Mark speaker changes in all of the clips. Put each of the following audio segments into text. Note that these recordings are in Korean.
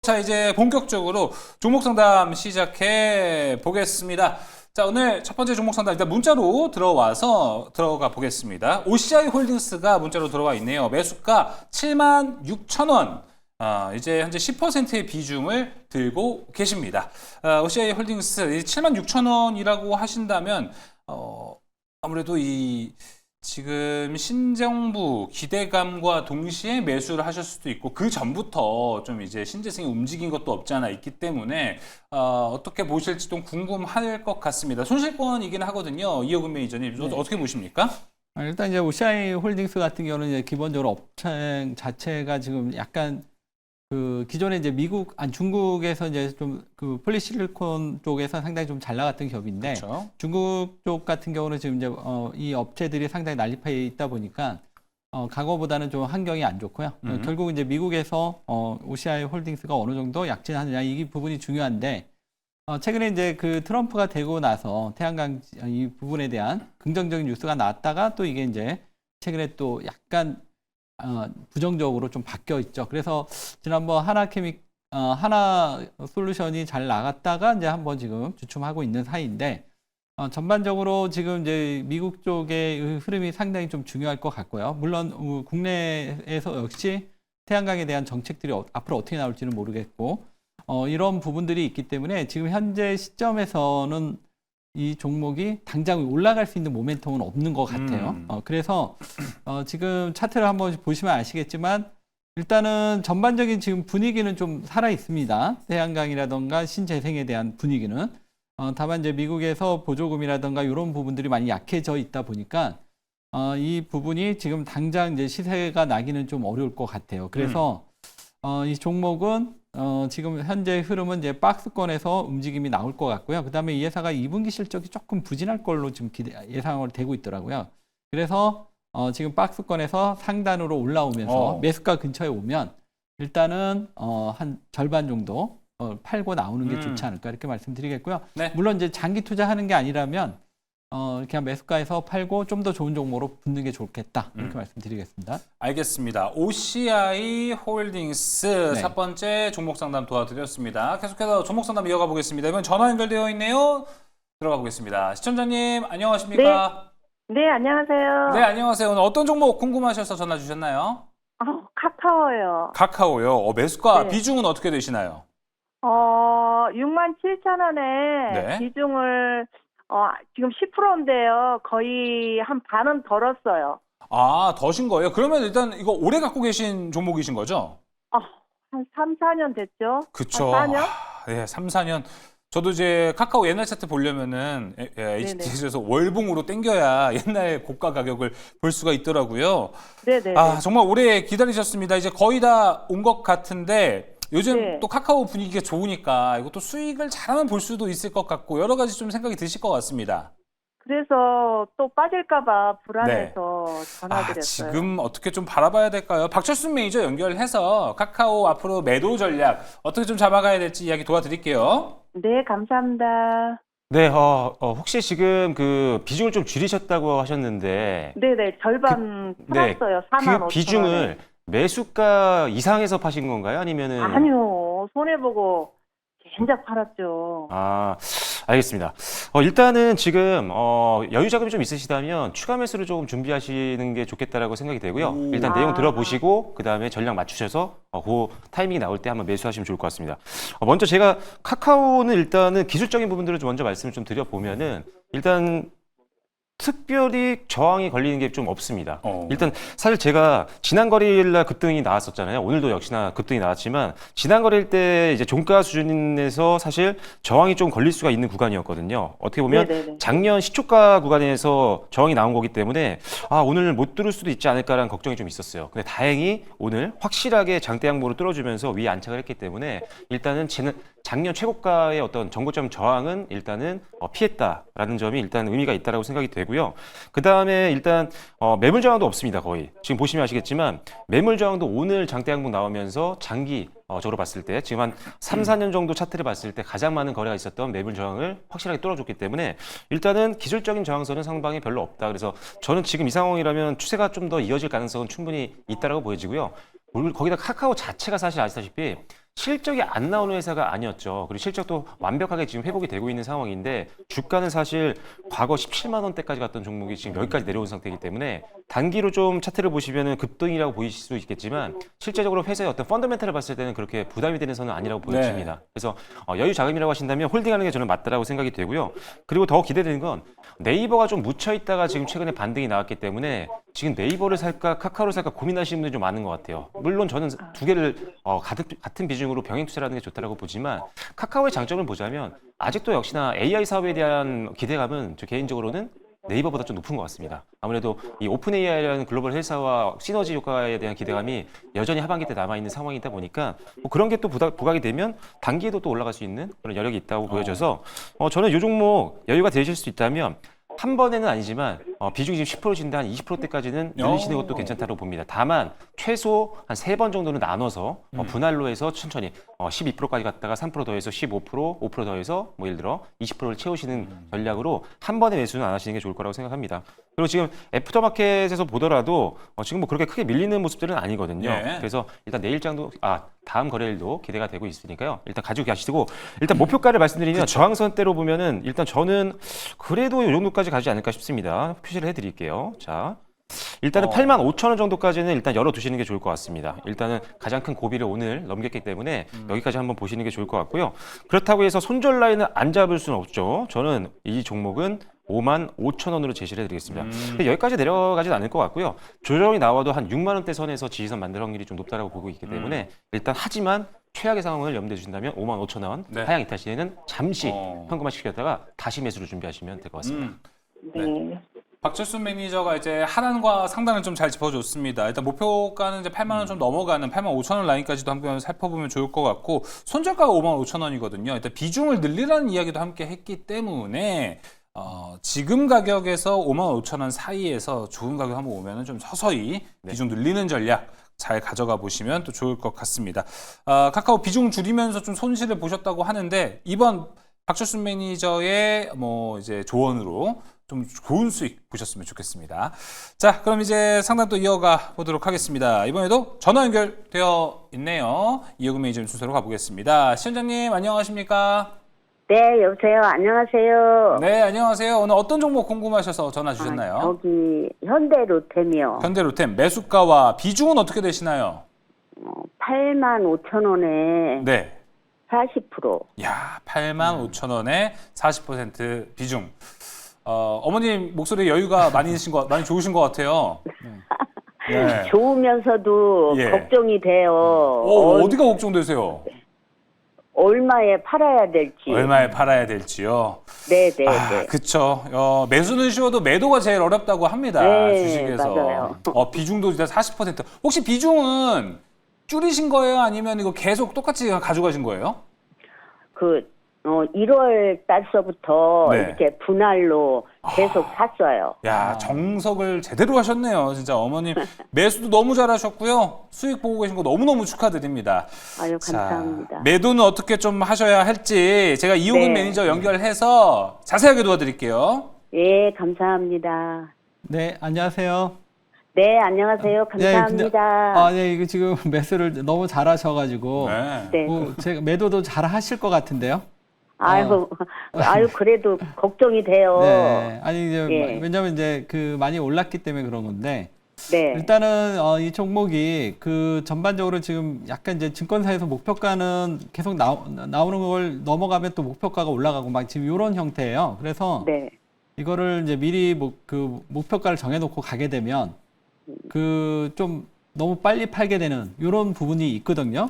Speaker 1: 자, 이제 본격적으로 종목 상담 시작해 보겠습니다. 자, 오늘 첫 번째 종목 상담 일단 문자로 들어가 보겠습니다. OCI 홀딩스가 문자로 들어와 있네요. 매수가 76,000원. 이제 현재 10%의 비중을 들고 계십니다. OCI 홀딩스 76,000원이라고 하신다면 아무래도 지금 신정부 기대감과 동시에 매수를 하실 수도 있고 그 전부터 좀 이제 신재생이 움직인 것도 없지 않아 있기 때문에 어떻게 보실지 좀 궁금할 것 같습니다. 손실권이긴 하거든요. 이호근 매니저님
Speaker 2: 네.
Speaker 1: 어떻게 보십니까?
Speaker 2: 일단 이제 OCI 홀딩스 같은 경우는 이제 기본적으로 업체 자체가 지금 약간 그 기존에 이제 중국에서 이제 좀 그 폴리실리콘 쪽에서 상당히 좀 잘 나갔던 기업인데
Speaker 1: 그렇죠.
Speaker 2: 중국 쪽 같은 경우는 지금 이제 이 업체들이 상당히 난립해 있다 보니까 과거보다는 좀 환경이 안 좋고요. 결국 이제 미국에서 OCI 홀딩스가 어느 정도 약진하느냐 이 부분이 중요한데 최근에 이제 그 트럼프가 되고 나서 태양광 이 부분에 대한 긍정적인 뉴스가 나왔다가 또 이게 이제 최근에 또 약간 부정적으로 좀 바뀌어 있죠. 그래서 지난번 하나 솔루션이 잘 나갔다가 이제 한번 지금 주춤하고 있는 사이인데 전반적으로 지금 이제 미국 쪽의 흐름이 상당히 좀 중요할 것 같고요. 물론 국내에서 역시 태양광에 대한 정책들이 앞으로 어떻게 나올지는 모르겠고 이런 부분들이 있기 때문에 지금 현재 시점에서는 이 종목이 당장 올라갈 수 있는 모멘텀은 없는 것 같아요. 그래서 지금 차트를 한번 보시면 아시겠지만 일단은 전반적인 지금 분위기는 좀 살아 있습니다. 태양광이라던가 신재생에 대한 분위기는 다만 이제 미국에서 보조금이라던가 이런 부분들이 많이 약해져 있다 보니까 이 부분이 지금 당장 이제 시세가 나기는 좀 어려울 것 같아요. 그래서 이 종목은 지금 현재 흐름은 이제 박스권에서 움직임이 나올 것 같고요. 그 다음에 이 회사가 2분기 실적이 조금 부진할 걸로 지금 예상을 되고 있더라고요. 그래서 지금 박스권에서 상단으로 올라오면서 매수가 근처에 오면 일단은 한 절반 정도 팔고 나오는 게 좋지 않을까 이렇게 말씀드리겠고요.
Speaker 1: 네.
Speaker 2: 물론 이제 장기 투자하는 게 아니라면 그냥 매수가에서 팔고 좀 더 좋은 종목으로 붙는 게 좋겠다 이렇게 말씀드리겠습니다.
Speaker 1: 알겠습니다. OCI 홀딩스
Speaker 2: 네.
Speaker 1: 첫 번째 종목 상담 도와드렸습니다. 계속해서 종목 상담 이어가 보겠습니다. 이번 전화 연결되어 있네요. 들어가 보겠습니다. 시청자님 안녕하십니까?
Speaker 3: 네, 안녕하세요.
Speaker 1: 네, 안녕하세요. 오늘 어떤 종목 궁금하셔서 전화 주셨나요?
Speaker 3: 카카오요.
Speaker 1: 카카오요. 매수가
Speaker 3: 네.
Speaker 1: 비중은 어떻게 되시나요?
Speaker 3: 67,000원에
Speaker 1: 네.
Speaker 3: 비중을 지금 10%인데요. 거의 한 반은 덜었어요.
Speaker 1: 더신 거예요? 그러면 일단 이거 오래 갖고 계신 종목이신 거죠?
Speaker 3: 한 3, 4년 됐죠?
Speaker 1: 그쵸.
Speaker 3: 한 4년?
Speaker 1: 네, 3, 4년. 저도 이제 카카오 옛날 차트 보려면은 HTS에서 월봉으로 땡겨야 옛날 고가 가격을 볼 수가 있더라고요.
Speaker 3: 네네.
Speaker 1: 정말 오래 기다리셨습니다. 이제 거의 다 온 것 같은데 요즘
Speaker 3: 네.
Speaker 1: 또 카카오 분위기가 좋으니까 이것도 수익을 잘하면 볼 수도 있을 것 같고 여러 가지 좀 생각이 드실 것 같습니다.
Speaker 3: 그래서 또 빠질까봐 불안해서 전화드렸어요.
Speaker 1: 지금 어떻게 좀 바라봐야 될까요? 박철순 매니저 연결해서 카카오 앞으로 매도 전략 어떻게 좀 잡아가야 될지 이야기 도와드릴게요.
Speaker 3: 네, 감사합니다.
Speaker 4: 네, 혹시 지금 그 비중을 좀 줄이셨다고 하셨는데,
Speaker 3: 네네, 절반
Speaker 4: 네,
Speaker 3: 팔았어요. 4만
Speaker 4: 그
Speaker 3: 5천
Speaker 4: 비중을
Speaker 3: 원에.
Speaker 4: 매수가 이상에서 파신 건가요? 아니면은?
Speaker 3: 아니요, 손해보고 젠작 팔았죠.
Speaker 4: 알겠습니다. 일단은 지금 여유 자금이 좀 있으시다면 추가 매수를 조금 준비하시는 게 좋겠다라고 생각이 되고요. 일단 내용 들어보시고 그 다음에 전략 맞추셔서 그 타이밍이 나올 때 한번 매수하시면 좋을 것 같습니다. 먼저 제가 카카오는 일단은 기술적인 부분들을 좀 먼저 말씀을 좀 드려보면은 일단 특별히 저항이 걸리는 게 좀 없습니다. 일단 사실 제가 지난 거래일 날 급등이 나왔었잖아요. 오늘도 역시나 급등이 나왔지만 지난 거래일 때 이제 종가 수준에서 사실 저항이 좀 걸릴 수가 있는 구간이었거든요. 어떻게 보면
Speaker 3: 네네네.
Speaker 4: 작년 시초가 구간에서 저항이 나온 거기 때문에 오늘 못 뚫을 수도 있지 않을까라는 걱정이 좀 있었어요. 근데 다행히 오늘 확실하게 장대 양봉으로 뚫어주면서 위에 안착을 했기 때문에 일단은 작년 최고가의 어떤 전고점 저항은 일단은 피했다라는 점이 일단 의미가 있다라고 생각이 되고요. 그 다음에 일단 매물 저항도 없습니다. 거의 지금 보시면 아시겠지만 매물 저항도 오늘 장대 양봉 나오면서 장기적으로 봤을 때 지금 한 3, 4년 정도 차트를 봤을 때 가장 많은 거래가 있었던 매물 저항을 확실하게 뚫어줬기 때문에 일단은 기술적인 저항선은 상방에 별로 없다. 그래서 저는 지금 이 상황이라면 추세가 좀 더 이어질 가능성은 충분히 있다라고 보여지고요. 거기다 카카오 자체가 사실 아시다시피 실적이 안 나오는 회사가 아니었죠. 그리고 실적도 완벽하게 지금 회복이 되고 있는 상황인데 주가는 사실 과거 17만 원대까지 갔던 종목이 지금 여기까지 내려온 상태이기 때문에 단기로 좀 차트를 보시면은 급등이라고 보이실 수 있겠지만 실제적으로 회사의 어떤 펀더멘탈을 봤을 때는 그렇게 부담이 되는 선은 아니라고 보여집니다. 그래서 여유 자금이라고 하신다면 홀딩하는 게 저는 맞다라고 생각이 되고요. 그리고 더 기대되는 건 네이버가 좀 묻혀 있다가 지금 최근에 반등이 나왔기 때문에 지금 네이버를 살까 카카오를 살까 고민하시는 분들이 좀 많은 것 같아요. 물론 저는 두 개를 같은 비중으로 병행 투자라는 게 좋다라고 보지만 카카오의 장점을 보자면 아직도 역시나 AI 사업에 대한 기대감은 저 개인적으로는 네이버보다 좀 높은 것 같습니다. 아무래도 이 오픈 AI라는 글로벌 회사와 시너지 효과에 대한 기대감이 여전히 하반기 때 남아 있는 상황이다 보니까 뭐 그런 게 또 부각이 되면 단기에도 또 올라갈 수 있는 그런 여력이 있다고 보여져서 저는 이 종목 여유가 되실 수 있다면 한 번에는 아니지만 비중이 지금 10% 진데 한 20%대까지는 늘리시는 것도 괜찮다고 봅니다. 다만 최소 한 3번 정도는 나눠서 분할로 해서 천천히 12%까지 갔다가 3% 더해서 15%, 5% 더해서 뭐 예를 들어 20%를 채우시는 전략으로 한 번에 매수는 안 하시는 게 좋을 거라고 생각합니다. 그리고 지금 애프터마켓에서 보더라도 지금 뭐 그렇게 크게 밀리는 모습들은 아니거든요.
Speaker 1: 예.
Speaker 4: 그래서 일단 내일장도 다음 거래일도 기대가 되고 있으니까요. 일단 가지고 가시고 일단 목표가를 말씀드리면 저항선대로 보면은 일단 저는 그래도 이 정도까지 가지 않을까 싶습니다. 표시를 해드릴게요. 자. 일단은 85,000원 정도까지는 일단 열어두시는 게 좋을 것 같습니다. 일단은 가장 큰 고비를 오늘 넘겼기 때문에 여기까지 한번 보시는 게 좋을 것 같고요. 그렇다고 해서 손절 라인을 안 잡을 수는 없죠. 저는 이 종목은 55,000원으로 제시를 해드리겠습니다. 근데 여기까지 내려가진 않을 것 같고요. 조정이 나와도 한 6만 원대 선에서 지지선 만들 확률이 좀 높다고 보고 있기 때문에 일단 하지만 최악의 상황을 염두에 두신다면 55,000원
Speaker 1: 네.
Speaker 4: 하향 이탈 시에는 잠시 현금화 시켰다가 다시 매수를 준비하시면 될 것 같습니다.
Speaker 3: 네.
Speaker 1: 박철순 매니저가 이제 하단과 상단을 좀 잘 짚어줬습니다. 일단 목표가는 이제 8만 원 좀 넘어가는 8만 5천 원 라인까지도 한번 살펴보면 좋을 것 같고 손절가가 5만 5천 원이거든요. 일단 비중을 늘리라는 이야기도 함께 했기 때문에 지금 가격에서 5만 5천 원 사이에서 좋은 가격 한번 오면은 좀 서서히 비중 늘리는 전략 잘 가져가 보시면 또 좋을 것 같습니다. 카카오 비중 줄이면서 좀 손실을 보셨다고 하는데 이번 박철순 매니저의 뭐 이제 조언으로 좀 좋은 수익 보셨으면 좋겠습니다. 자, 그럼 이제 상담 또 이어가 보도록 하겠습니다. 이번에도 전화 연결되어 있네요. 이효금 매니저 순서로 가보겠습니다. 시원장님 안녕하십니까?
Speaker 5: 네, 여보세요. 안녕하세요.
Speaker 1: 네, 안녕하세요. 오늘 어떤 종목 궁금하셔서 전화 주셨나요?
Speaker 5: 저기 현대로템이요.
Speaker 1: 현대로템 매수가와 비중은 어떻게 되시나요?
Speaker 5: 85,000원에
Speaker 1: 네.
Speaker 5: 40%.
Speaker 1: 야, 85,000원에 40% 비중. 어머님 목소리 여유가 많이 좋으신 것 같아요. 네.
Speaker 5: 좋으면서도
Speaker 1: 예.
Speaker 5: 걱정이 돼요.
Speaker 1: 어디가 걱정되세요?
Speaker 5: 얼마에 팔아야 될지.
Speaker 1: 얼마에 팔아야 될지요.
Speaker 5: 네, 네, 네.
Speaker 1: 그쵸. 매수는 쉬워도 매도가 제일 어렵다고 합니다.
Speaker 5: 네,
Speaker 1: 주식에서.
Speaker 5: 맞아요.
Speaker 1: 비중도 일단 40%. 혹시 비중은 줄이신 거예요? 아니면 이거 계속 똑같이 가져가신 거예요?
Speaker 5: 1월 달서부터
Speaker 1: 네.
Speaker 5: 이렇게 분할로 계속 샀어요.
Speaker 1: 야, 정석을 제대로 하셨네요. 진짜 어머님 매수도 너무 잘하셨고요. 수익 보고 계신 거 너무너무 축하드립니다.
Speaker 5: 아유, 감사합니다.
Speaker 1: 자, 매도는 어떻게 좀 하셔야 할지 제가 이용인
Speaker 5: 네.
Speaker 1: 매니저 연결해서 자세하게 도와드릴게요.
Speaker 5: 예, 감사합니다.
Speaker 2: 네, 안녕하세요.
Speaker 5: 네, 안녕하세요. 감사합니다.
Speaker 2: 네, 이거 지금 매수를 너무 잘하셔가지고
Speaker 1: 네.
Speaker 5: 네.
Speaker 2: 제가 매도도 잘 하실 것 같은데요.
Speaker 5: 아유, 그래도 걱정이 돼요.
Speaker 2: 네, 아니 이제
Speaker 5: 예.
Speaker 2: 왜냐면 이제 많이 올랐기 때문에 그런 건데
Speaker 5: 네.
Speaker 2: 일단은 이 종목이 전반적으로 지금 약간 이제 증권사에서 목표가는 계속 나오는 걸 넘어가면 또 목표가가 올라가고 막 지금 이런 형태예요. 그래서
Speaker 5: 네.
Speaker 2: 이거를 이제 미리 목표가를 정해놓고 가게 되면 좀 너무 빨리 팔게 되는 이런 부분이 있거든요.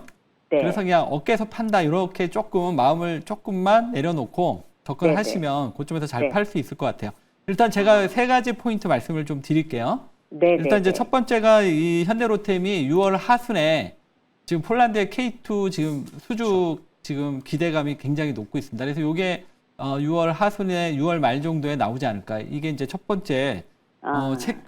Speaker 5: 네.
Speaker 2: 그래서 그냥 어깨에서 판다 이렇게 조금 마음을 조금만 내려놓고 접근하시면 그쪽에서 잘
Speaker 5: 네.
Speaker 2: 팔 수 있을 것 같아요. 일단 제가 세 가지 포인트 말씀을 좀 드릴게요.
Speaker 5: 네.
Speaker 2: 일단 이제 첫 번째가 이 현대로템이 6월 하순에 지금 폴란드의 K2 지금 수주 지금 기대감이 굉장히 높고 있습니다. 그래서 이게 6월 하순에 6월 말 정도에 나오지 않을까. 이게 이제 첫 번째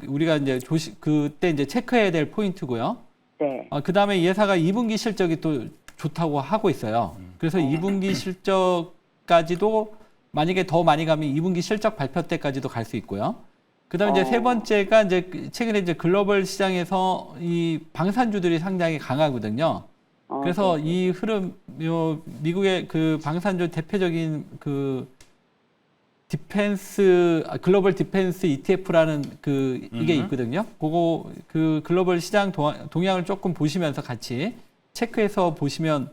Speaker 2: 우리가 이제 그때 이제 체크해야 될 포인트고요.
Speaker 5: 네.
Speaker 2: 그 다음에 이 회사가 2분기 실적이 또 좋다고 하고 있어요. 그래서 2분기 실적까지도 만약에 더 많이 가면 2분기 실적 발표 때까지도 갈 수 있고요. 그 다음에 이제 세 번째가 이제 최근에 이제 글로벌 시장에서 이 방산주들이 상당히 강하거든요. 그래서
Speaker 5: 네.
Speaker 2: 이 흐름, 미국의 그 방산주 대표적인 그 글로벌 디펜스 ETF라는 이게 있거든요. 그거 그 글로벌 시장 동향을 조금 보시면서 같이 체크해서 보시면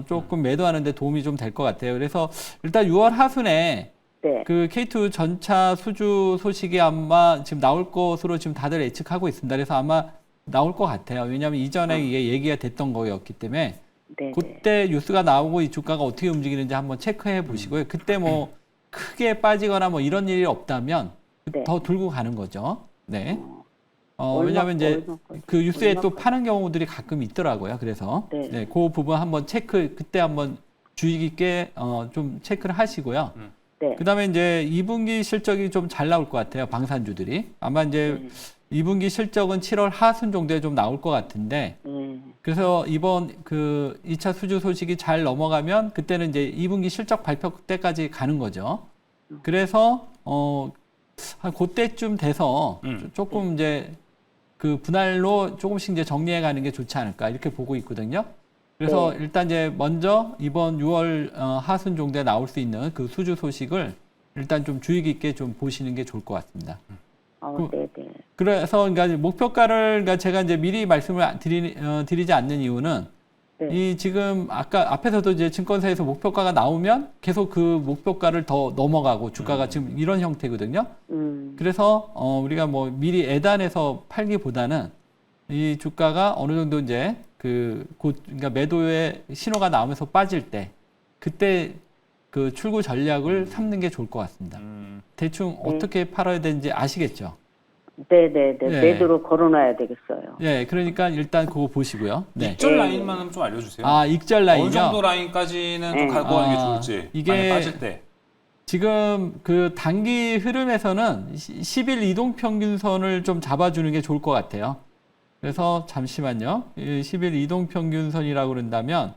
Speaker 2: 조금 매도하는 데 도움이 좀 될 것 같아요. 그래서 일단 6월 하순에
Speaker 5: 네.
Speaker 2: 그 K2 전차 수주 소식이 아마 지금 나올 것으로 지금 다들 예측하고 있습니다. 그래서 아마 나올 것 같아요. 왜냐하면 이전에 이게 얘기가 됐던 거였기 때문에
Speaker 5: 네.
Speaker 2: 그때 뉴스가 나오고 이 주가가 어떻게 움직이는지 한번 체크해 보시고요. 그때 뭐 크게 빠지거나 뭐 이런 일이 없다면
Speaker 5: 네.
Speaker 2: 더 들고 가는 거죠. 네.
Speaker 5: 얼마-
Speaker 2: 왜냐하면 이제
Speaker 5: 얼마까지?
Speaker 2: 그 뉴스에 또
Speaker 5: 얼마까지?
Speaker 2: 파는 경우들이 가끔 있더라고요. 그래서
Speaker 5: 네.
Speaker 2: 네, 그 부분 한번 그때 한번 주의 깊게 좀 체크를 하시고요.
Speaker 5: 네.
Speaker 2: 그다음에 이제 2분기 실적이 좀 잘 나올 것 같아요. 방산주들이. 아마 이제 2분기 실적은 7월 하순 정도에 좀 나올 것 같은데 그래서 이번 그 2차 수주 소식이 잘 넘어가면 그때는 이제 2분기 실적 발표 때까지 가는 거죠. 그래서 한 그때쯤 돼서 조금 이제 그 분할로 조금씩 이제 정리해 가는 게 좋지 않을까 이렇게 보고 있거든요. 그래서
Speaker 5: 네.
Speaker 2: 일단 이제 먼저 이번 6월 하순 정도에 나올 수 있는 그 수주 소식을 일단 좀 주의 깊게 좀 보시는 게 좋을 것 같습니다.
Speaker 5: 네, 네.
Speaker 2: 그래서 그러니까 목표가를 그러니까 제가 이제 미리 말씀을 드리지 않는 이유는
Speaker 5: 네.
Speaker 2: 이 지금 아까 앞에서도 이제 증권사에서 목표가가 나오면 계속 그 목표가를 더 넘어가고 주가가 지금 이런 형태거든요. 그래서 우리가 뭐 미리 애단해서 팔기보다는 이 주가가 어느 정도 이제 그러니까 매도의 신호가 나오면서 빠질 때 그때 그 출구 전략을 삼는 게 좋을 것 같습니다. 대충 어떻게 팔아야 되는지 아시겠죠?
Speaker 5: 네, 네, 네.
Speaker 2: 예.
Speaker 5: 매도로 걸어놔야 되겠어요.
Speaker 2: 예, 그러니까 일단 그거 보시고요. 네.
Speaker 1: 익절 라인만 좀 알려주세요.
Speaker 2: 아, 익절 라인이요?
Speaker 1: 어느 정도 라인까지는 좀
Speaker 5: 네.
Speaker 1: 갖고 가는 게 좋을지.
Speaker 2: 이게
Speaker 1: 만약 빠질 때.
Speaker 2: 지금 그 단기 흐름에서는 10일 이동 평균선을 좀 잡아주는 게 좋을 것 같아요. 그래서 잠시만요. 10일 이동 평균선이라고 그런다면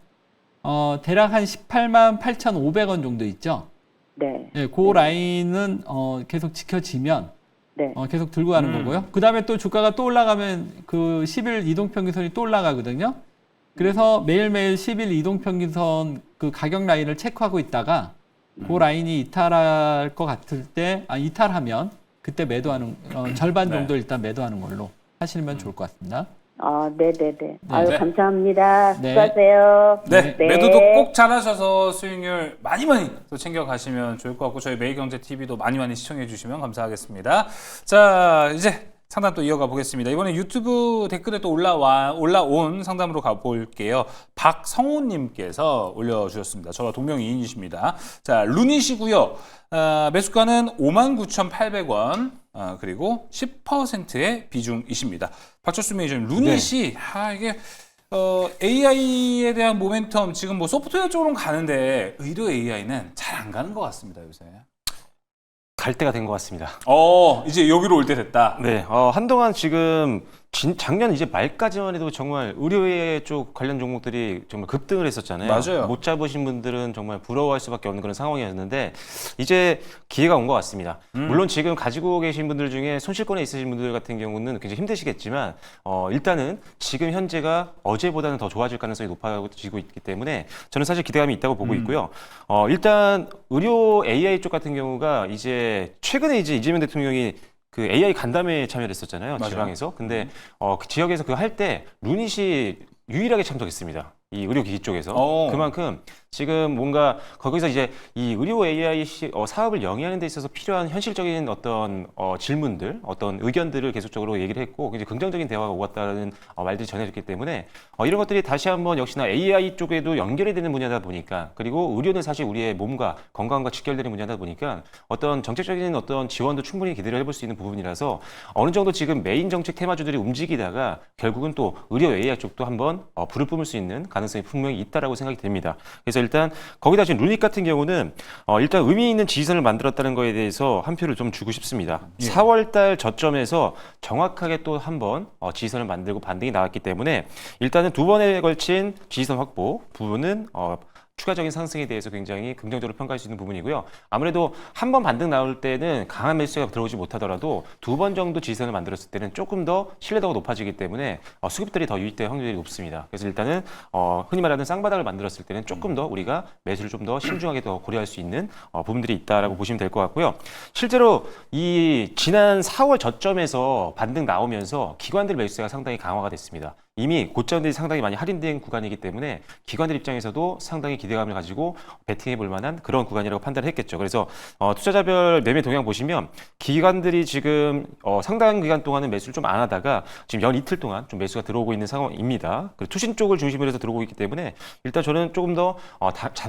Speaker 2: 대략 한 18만 8,500원 정도 있죠.
Speaker 5: 네.
Speaker 2: 예, 그 라인은 계속 지켜지면
Speaker 5: 네.
Speaker 2: 계속 들고 가는 거고요. 그 다음에 또 주가가 또 올라가면 그 10일 이동평균선이 또 올라가거든요. 그래서 매일매일 10일 이동평균선 그 가격 라인을 체크하고 있다가 그 라인이 이탈할 것 같을 때, 이탈하면 그때 매도하는, 절반 정도 일단 매도하는 걸로 하시면 좋을 것 같습니다.
Speaker 5: 네, 네, 네. 아유,
Speaker 1: 네.
Speaker 5: 감사합니다.
Speaker 2: 네.
Speaker 5: 수고하세요.
Speaker 1: 네,
Speaker 5: 네.
Speaker 1: 매도도 꼭 잘하셔서 수익률 많이 또 챙겨 가시면 좋을 것 같고 저희 매일경제TV도 많이 시청해 주시면 감사하겠습니다. 자, 이제 상담 또 이어가 보겠습니다. 이번에 유튜브 댓글에 또 올라온 상담으로 가볼게요. 박성호님께서 올려주셨습니다. 저와 동명이인이십니다. 자, 루닛이고요. 매수가는 59,800원. 그리고 10%의 비중이십니다. 박철수 매니저님, 루닛이 이게 AI에 대한 모멘텀 지금 뭐 소프트웨어 쪽으로는 가는데 의료 AI는 잘 안 가는 것 같습니다 요새.
Speaker 4: 갈 때가 된 것 같습니다.
Speaker 1: 이제 여기로 올 때 됐다.
Speaker 4: 네, 한동안 지금 작년 이제 말까지만 해도 정말 의료의 쪽 관련 종목들이 정말 급등을 했었잖아요.
Speaker 1: 맞아요.
Speaker 4: 못 잡으신 분들은 정말 부러워할 수밖에 없는 그런 상황이었는데 이제 기회가 온 것 같습니다. 물론 지금 가지고 계신 분들 중에 손실권에 있으신 분들 같은 경우는 굉장히 힘드시겠지만 일단은 지금 현재가 어제보다는 더 좋아질 가능성이 높아지고 있기 때문에 저는 사실 기대감이 있다고 보고 있고요. 일단 의료 AI 쪽 같은 경우가 이제 최근에 이제 이재명 대통령이 그 AI 간담회에 참여를 했었잖아요.
Speaker 1: 맞아요.
Speaker 4: 지방에서. 근데 그 지역에서 그거 할 때 루닛이 유일하게 참석했습니다. 이 의료기기 쪽에서. 그만큼 지금 뭔가 거기서 이제 이 의료 AI 사업을 영위하는 데 있어서 필요한 현실적인 어떤 질문들, 어떤 의견들을 계속적으로 얘기를 했고 굉장히 긍정적인 대화가 오갔다는 말들이 전해졌기 때문에 이런 것들이 다시 한번 역시나 AI 쪽에도 연결이 되는 분야다 보니까 그리고 의료는 사실 우리의 몸과 건강과 직결되는 분야다 보니까 어떤 정책적인 어떤 지원도 충분히 기대를 해볼 수 있는 부분이라서 어느 정도 지금 메인 정책 테마주들이 움직이다가 결국은 또 의료 AI 쪽도 한번 불을 뿜을 수 있는 가능성이 분명히 있다라고 생각이 됩니다. 그래서 일단 거기다 지금 루닛 같은 경우는 일단 의미 있는 지지선을 만들었다는 거에 대해서 한 표를 좀 주고 싶습니다. 4월달 저점에서 정확하게 또 한번 지지선을 만들고 반등이 나왔기 때문에 일단은 두 번에 걸친 지지선 확보 부분은 추가적인 상승에 대해서 굉장히 긍정적으로 평가할 수 있는 부분이고요. 아무래도 한 번 반등 나올 때는 강한 매수가 들어오지 못하더라도 두 번 정도 지지선을 만들었을 때는 조금 더 신뢰도가 높아지기 때문에 수급들이 더 유입될 확률이 높습니다. 그래서 일단은 흔히 말하는 쌍바닥을 만들었을 때는 조금 더 우리가 매수를 좀 더 신중하게 더 고려할 수 있는 부분들이 있다라고 보시면 될 것 같고요. 실제로 이 지난 4월 저점에서 반등 나오면서 기관들 매수세가 상당히 강화가 됐습니다. 이미 고점들이 상당히 많이 할인된 구간이기 때문에 기관들 입장에서도 상당히 기대감을 가지고 베팅해 볼 만한 그런 구간이라고 판단을 했겠죠. 그래서 투자자별 매매 동향 보시면 기관들이 지금 상당한 기간 동안은 매수를 좀 안 하다가 지금 연 이틀 동안 좀 매수가 들어오고 있는 상황입니다. 그리고 투신 쪽을 중심으로 해서 들어오고 있기 때문에 일단 저는 조금 더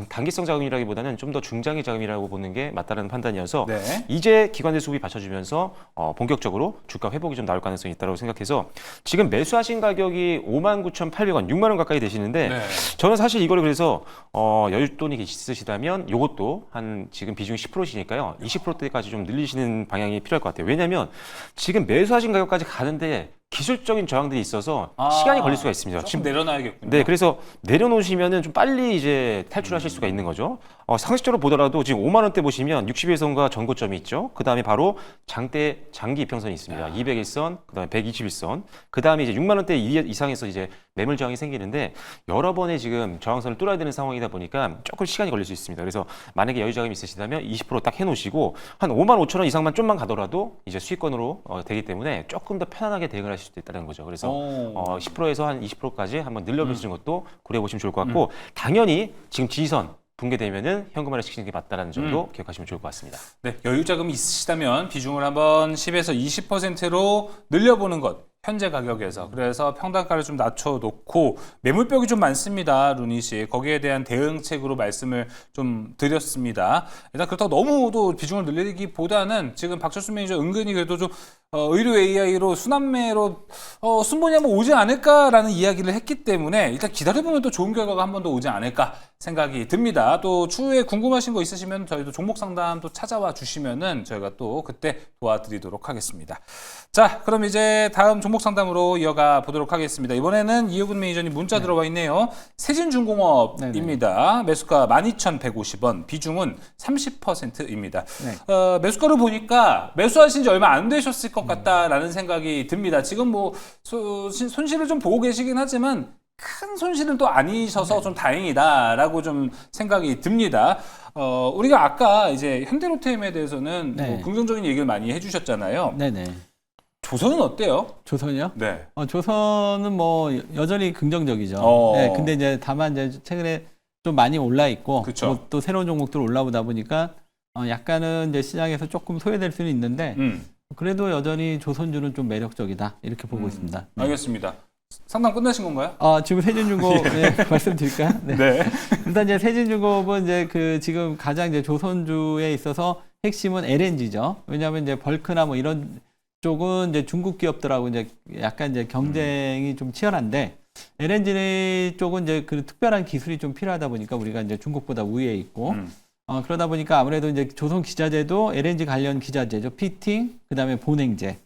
Speaker 4: 단기성 자금이라기보다는 좀 더 중장기 자금이라고 보는 게 맞다는 판단이어서
Speaker 1: 네.
Speaker 4: 이제 기관들 수급이 받쳐주면서 본격적으로 주가 회복이 좀 나올 가능성이 있다고 생각해서 지금 매수하신 가격이 59,800원, 6만 원 가까이 되시는데
Speaker 1: 네.
Speaker 4: 저는 사실 이거를 그래서 여윳돈이 있으시다면 이것도 한 지금 비중이 10%시니까요. 20%대까지 좀 늘리시는 방향이 필요할 것 같아요. 왜냐하면 지금 매수하신 가격까지 가는데 기술적인 저항들이 있어서 시간이 걸릴 수가 있습니다.
Speaker 1: 조금 내려놔야겠군요.
Speaker 4: 네, 그래서 내려놓으시면은 좀 빨리 이제 탈출하실 수가 있는 거죠. 상식적으로 보더라도 지금 5만 원대 보시면 60일선과 전고점이 있죠. 그 다음에 바로 장기 이평선이 있습니다. 200일선, 그 다음에 121선, 그 다음에 이제 6만 원대 이상에서 이제 매물 저항이 생기는데 여러 번의 지금 저항선을 뚫어야 되는 상황이다 보니까 조금 시간이 걸릴 수 있습니다. 그래서 만약에 여유 자금이 있으시다면 20% 딱 해놓으시고 한 5만 5천 원 이상만 좀만 가더라도 이제 수익권으로 되기 때문에 조금 더 편안하게 대응을 하실 수도 있다는 거죠. 그래서 10%에서 한 20%까지 한번 늘려보시는 것도 고려해 보시면 좋을 것 같고 당연히 지금 지지선 붕괴되면은 현금화를 시키는 게 맞다라는 점도 기억하시면 좋을 것 같습니다.
Speaker 1: 네, 여유 자금이 있으시다면 비중을 한번 10에서 20%로 늘려보는 것. 현재 가격에서. 그래서 평단가를 좀 낮춰놓고 매물벽이 좀 많습니다. 루니 씨. 거기에 대한 대응책으로 말씀을 좀 드렸습니다. 일단 그렇다고 너무도 비중을 늘리기보다는 지금 박철수 매니저 은근히 그래도 좀 의료 AI로 순환매로 순번이 한번 오지 않을까라는 이야기를 했기 때문에 일단 기다려보면 또 좋은 결과가 한 번 더 오지 않을까 생각이 듭니다. 또 추후에 궁금하신 거 있으시면 저희도 종목 상담 또 찾아와 주시면은 저희가 또 그때 도와드리도록 하겠습니다. 자, 그럼 이제 다음 종목 상담으로 이어가 보도록 하겠습니다. 이번에는 이효근 매니저님 문자 들어와 있네요. 세진중공업입니다. 매수가 12,150원, 비중은 30%입니다.
Speaker 2: 네.
Speaker 1: 매수가를 보니까 매수하신 지 얼마 안 되셨을 것 같다라는 생각이 듭니다. 지금 뭐 손실을 좀 보고 계시긴 하지만 큰 손실은 또 아니셔서 좀 다행이다라고 좀 생각이 듭니다. 우리가 아까 이제 현대로템에 대해서는
Speaker 2: 네.
Speaker 1: 뭐 긍정적인 얘기를 많이 해주셨잖아요.
Speaker 2: 네네.
Speaker 1: 조선은 어때요?
Speaker 2: 조선이요?
Speaker 1: 네.
Speaker 2: 조선은 뭐 여전히 긍정적이죠. 네, 근데 이제 다만 이제 최근에 좀 많이 올라 있고
Speaker 1: 그쵸.
Speaker 2: 뭐 또 새로운 종목들 올라오다 보니까 약간은 이제 시장에서 조금 소외될 수는 있는데 그래도 여전히 조선주는 좀 매력적이다 이렇게 보고 있습니다. 네.
Speaker 1: 알겠습니다. 상담 끝나신 건가요?
Speaker 2: 지금 세진중공업 네, 말씀드릴까요? 네.
Speaker 1: 네.
Speaker 2: 일단 이제 세진중공업은 이제 그 지금 가장 이제 조선주에 있어서 핵심은 LNG죠. 왜냐하면 이제 벌크나 뭐 이런 쪽은 이제 중국 기업들하고 이제 약간 이제 경쟁이 좀 치열한데 LNG 쪽은 이제 그 특별한 기술이 좀 필요하다 보니까 우리가 이제 중국보다 우위에 있고 그러다 보니까 아무래도 이제 조선 기자재도 LNG 관련 기자재죠. 피팅, 그다음에 본행제.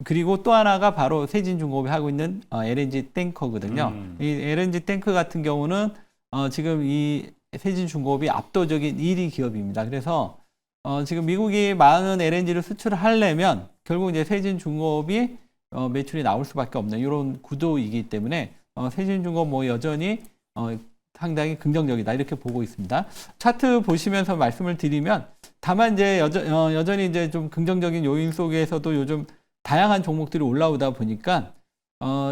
Speaker 2: 그리고 또 하나가 바로 세진중공업이 하고 있는 LNG 탱커거든요. 이 LNG 탱크 같은 경우는 지금 이 세진중공업이 압도적인 1위 기업입니다. 그래서 지금 미국이 많은 LNG를 수출을 하려면 결국 이제 세진중공업이 매출이 나올 수밖에 없는 이런 구도이기 때문에 세진중공업 뭐 여전히 상당히 긍정적이다 이렇게 보고 있습니다. 차트 보시면서 말씀을 드리면 다만 이제 여전히 이제 좀 긍정적인 요인 속에서도 요즘 다양한 종목들이 올라오다 보니까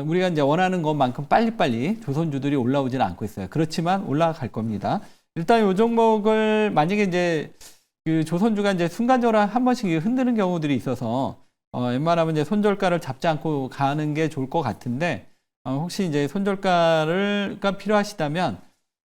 Speaker 2: 우리가 이제 원하는 것만큼 빨리빨리 조선주들이 올라오지는 않고 있어요. 그렇지만 올라갈 겁니다. 일단 이 종목을 만약에 이제 그 조선주가 이제 순간적으로 한 번씩 흔드는 경우들이 있어서 웬만하면 이제 손절가를 잡지 않고 가는 게 좋을 것 같은데 혹시 이제 손절가가 필요하시다면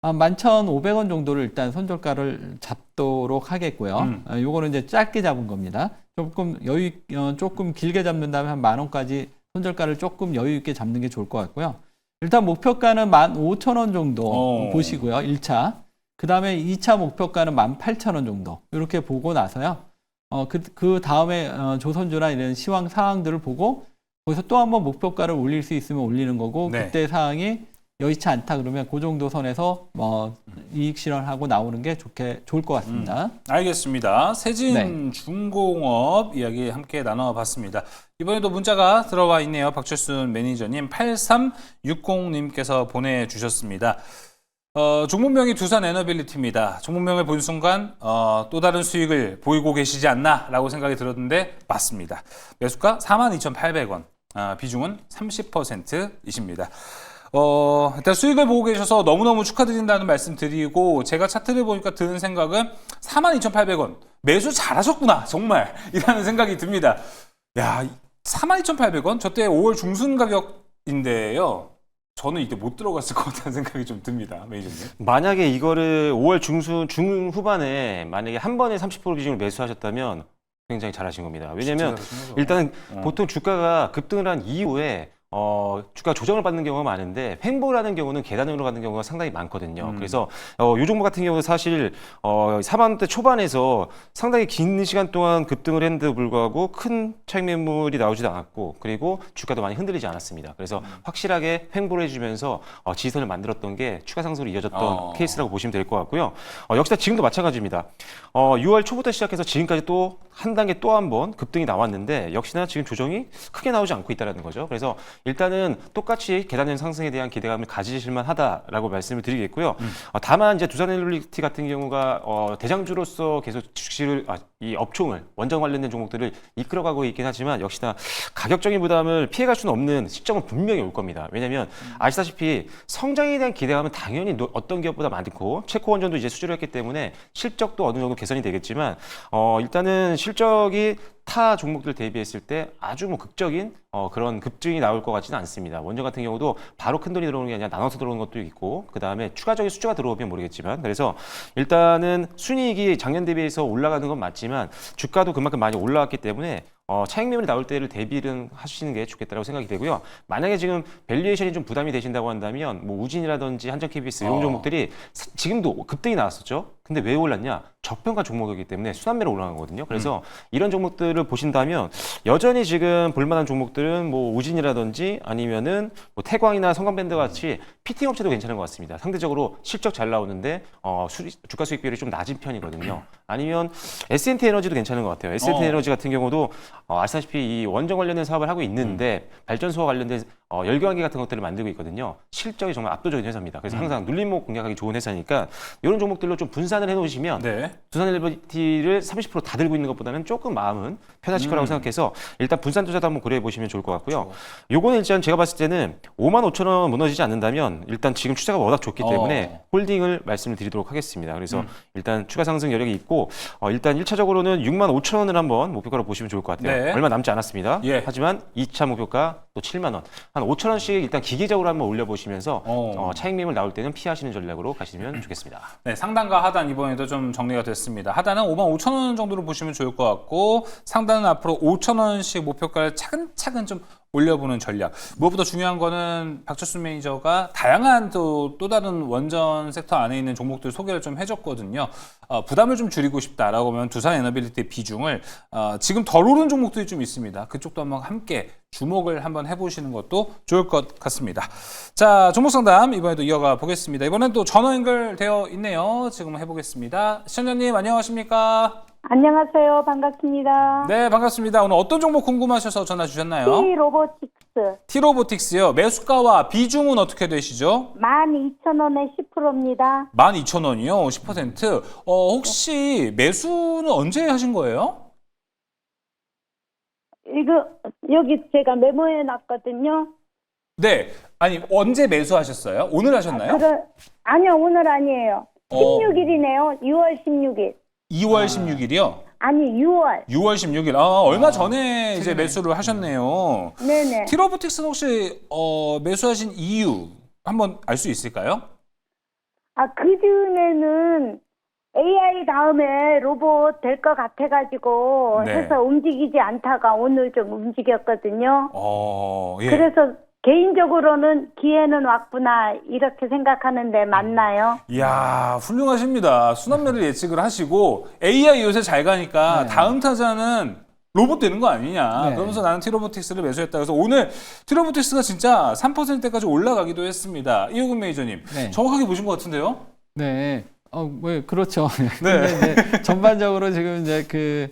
Speaker 2: 11,500원 정도를 일단 손절가를 잡도록 하겠고요. 요거는 이제 짧게 잡은 겁니다. 조금 길게 잡는다면 한 10,000원까지 손절가를 조금 여유 있게 잡는 게 좋을 것 같고요. 일단 목표가는 15,000원 정도 보시고요. 1차. 그 다음에 2차 목표가는 18,000원 정도. 이렇게 보고 나서요. 그 다음에 조선주나 이런 시황 상황들을 보고 거기서 또 한번 목표가를 올릴 수 있으면 올리는 거고
Speaker 1: 네.
Speaker 2: 그때 상황이 여의치 않다 그러면 그 정도 선에서 이익 실현하고 나오는 게 좋을 것 같습니다.
Speaker 1: 알겠습니다. 세진중공업 이야기 함께 나눠봤습니다. 이번에도 문자가 들어와 있네요. 박철순 매니저님 8360님께서 보내주셨습니다. 종목명이 두산에너빌리티입니다. 종목명을 본 순간 또 다른 수익을 보이고 계시지 않나 라고 생각이 들었는데 맞습니다. 매수가 42,800원, 비중은 30%이십니다. 일단 수익을 보고 계셔서 너무너무 축하드린다는 말씀 드리고 제가 차트를 보니까 드는 생각은 42,800원 매수 잘하셨구나 정말 이라는 생각이 듭니다. 야, 42,800원? 저 때 5월 중순 가격인데요. 저는 이때 못 들어갔을 것 같다는 생각이 좀 듭니다. 매니저님.
Speaker 4: 만약에 이거를 5월 중후반에 만약에 한 번에 30% 비중을 매수하셨다면 굉장히 잘하신 겁니다. 왜냐면 일단은 보통 주가가 급등을 한 이후에 주가 조정을 받는 경우가 많은데 횡보를 하는 경우는 계단으로 가는 경우가 상당히 많거든요. 그래서 이 종목 같은 경우는 사실 4만원대 초반에서 상당히 긴 시간 동안 급등을 했는데도 불구하고 큰 차익 매물이 나오지도 않았고 그리고 주가도 많이 흔들리지 않았습니다. 그래서 확실하게 횡보를 해주면서 지지선을 만들었던 게 추가 상승으로 이어졌던 케이스라고 보시면 될 것 같고요. 역시나 지금도 마찬가지입니다. 6월 초부터 시작해서 지금까지 또 한 단계 또 한 번 급등이 나왔는데 역시나 지금 조정이 크게 나오지 않고 있다는 거죠. 그래서 일단은 똑같이 계단형 상승에 대한 기대감을 가지실만 하다라고 말씀을 드리겠고요. 다만 이제 두산에너빌리티 같은 경우가 대장주로서 계속 주식을 이 업종을 원전 관련된 종목들을 이끌어가고 있긴 하지만 역시나 가격적인 부담을 피해갈 수는 없는 시점은 분명히 올 겁니다. 왜냐하면 아시다시피 성장에 대한 기대감은 당연히 어떤 기업보다 많고 체코원전도 이제 수주를 했기 때문에 실적도 어느 정도 개선이 되겠지만 일단은 실적이 타 종목들 대비했을 때 아주 뭐 극적인 그런 급증이 나올 것 같지는 않습니다. 원전 같은 경우도 바로 큰 돈이 들어오는 게 아니라 나눠서 들어오는 것도 있고 그 다음에 추가적인 수주가 들어오면 모르겠지만 그래서 일단은 순이익이 작년 대비해서 올라가는 건 맞지만 주가도 그만큼 많이 올라왔기 때문에 차익 매물이 나올 때를 대비를 하시는 게 좋겠다고 생각이 되고요. 만약에 지금 밸류에이션이 좀 부담이 되신다고 한다면 뭐 우진이라든지 한전 KBS 이런 종목들이 지금도 급등이 나왔었죠. 근데 왜 올랐냐? 저평가 종목이기 때문에 순환매로 올라간 거거든요. 그래서 이런 종목들을 보신다면 여전히 지금 볼만한 종목들은 뭐 우진이라든지 아니면은 뭐 태광이나 성광밴드 같이 피팅 업체도 괜찮은 것 같습니다. 상대적으로 실적 잘 나오는데 주가 수익 비율이 좀 낮은 편이거든요. 아니면 S&T 에너지도 괜찮은 것 같아요. S&T 에너지 같은 경우도 아시다시피 이 원전 관련된 사업을 하고 있는데 발전소와 관련된 열교환기 같은 것들을 만들고 있거든요. 실적이 정말 압도적인 회사입니다. 그래서 항상 눌림목 공략하기 좋은 회사니까 이런 종목들로 좀 분산을 해놓으시면 두산에너비티를 30% 다 들고 있는 것보다는 조금 마음은 편하실 거라고 생각해서 일단 분산 투자도 한번 고려해 보시면 좋을 것 같고요. 요거는 일단 제가 봤을 때는 55,000원 무너지지 않는다면 일단 지금 추세가 워낙 좋기 때문에 홀딩을 말씀을 드리도록 하겠습니다. 그래서 일단 추가 상승 여력이 있고 일단 1차적으로는 65,000원을 한번 목표가로 보시면 좋을 것 같아요.
Speaker 1: 네.
Speaker 4: 얼마 남지 않았습니다.
Speaker 1: 예.
Speaker 4: 하지만 2차 목표가 또 7만 원. 한 5,000원씩 일단 기계적으로 한번 올려보시면서 차익 매물 나올 때는 피하시는 전략으로 가시면 좋겠습니다.
Speaker 1: 네, 상단과 하단 이번에도 좀 정리가 됐습니다. 하단은 55,000원 정도로 보시면 좋을 것 같고 상단은 앞으로 5,000원씩 목표가를 차근차근 좀 올려보는 전략. 무엇보다 중요한 거는 박철순 매니저가 다양한 또 다른 원전 섹터 안에 있는 종목들 소개를 좀 해줬거든요. 부담을 좀 줄이고 싶다라고 하면 두산에너빌리티 비중을 지금 덜 오른 종목들이 좀 있습니다. 그쪽도 한번 함께 주목을 한번 해보시는 것도 좋을 것 같습니다. 자, 종목 상담 이번에도 이어가 보겠습니다. 이번엔 또 전화 연결되어 있네요. 지금 해보겠습니다. 시청자님 안녕하십니까?
Speaker 5: 안녕하세요. 반갑습니다.
Speaker 1: 네, 반갑습니다. 오늘 어떤 종목 궁금하셔서 전화 주셨나요?
Speaker 5: T로보틱스
Speaker 1: T로보틱스요. 매수가와 비중은 어떻게 되시죠?
Speaker 5: 12,000원에 10%입니다.
Speaker 1: 12,000원이요. 10%. 혹시 매수는 언제 하신 거예요?
Speaker 5: 이거 여기 제가 메모해 놨거든요.
Speaker 1: 네. 아니, 언제 매수하셨어요? 오늘 하셨나요?
Speaker 5: 아니요, 오늘 아니에요. 16일이네요. 6월 16일.
Speaker 1: 2월 16일이요?
Speaker 5: 아니, 6월.
Speaker 1: 6월 16일. 얼마 전에 이제 매수를 하셨네요.
Speaker 5: 네네.
Speaker 1: T로보틱스는 혹시 매수하신 이유 한번 알 수 있을까요?
Speaker 5: 그전에는 AI 다음에 로봇 될 것 같아가지고
Speaker 1: 네.
Speaker 5: 해서 움직이지 않다가 오늘 좀 움직였거든요.
Speaker 1: 예.
Speaker 5: 그래서 개인적으로는 기회는 왔구나 이렇게 생각하는데 맞나요?
Speaker 1: 이야, 훌륭하십니다. 순환매를 예측을 하시고 AI 요새 잘 가니까
Speaker 2: 네.
Speaker 1: 다음 타자는 로봇 되는 거 아니냐.
Speaker 2: 네.
Speaker 1: 그러면서 나는 티로보틱스를 매수했다. 그래서 오늘 티로보틱스가 진짜 3%대까지 올라가기도 했습니다. 이호근 매니저님,
Speaker 2: 네.
Speaker 1: 정확하게 보신 것 같은데요?
Speaker 2: 네. 뭐 그렇죠.
Speaker 1: 네.
Speaker 2: 근데 이제 전반적으로 지금 이제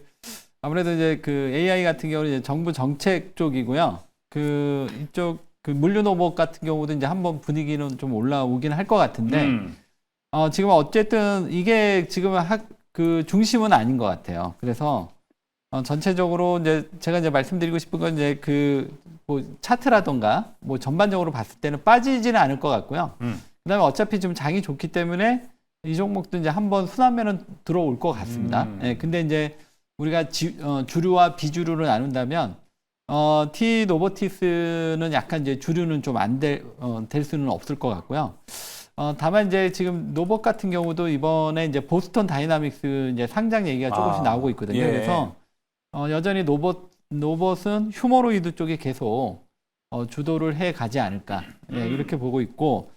Speaker 2: 아무래도 이제 AI 같은 경우는 이제 정부 정책 쪽이고요. 이쪽 물류 로봇 같은 경우도 이제 한번 분위기는 좀 올라오긴 할 것 같은데 지금 어쨌든 이게 지금 중심은 아닌 것 같아요. 그래서 전체적으로 이제 제가 이제 말씀드리고 싶은 건 이제 뭐 차트라던가 뭐 전반적으로 봤을 때는 빠지지는 않을 것 같고요. 그다음에 어차피 좀 장이 좋기 때문에 이 종목도 이제 한번 순환매는 들어올 것 같습니다. 예, 근데 이제 우리가 주류와 비주류를 나눈다면 T노보티스는 약간 이제 주류는 좀 될 수는 없을 것 같고요. 다만 이제 지금 노봇 같은 경우도 이번에 이제 보스턴 다이나믹스 이제 상장 얘기가 조금씩 나오고 있거든요.
Speaker 1: 예.
Speaker 2: 그래서 여전히 노봇은 휴머로이드 쪽에 계속 주도를 해 가지 않을까 예, 이렇게 보고 있고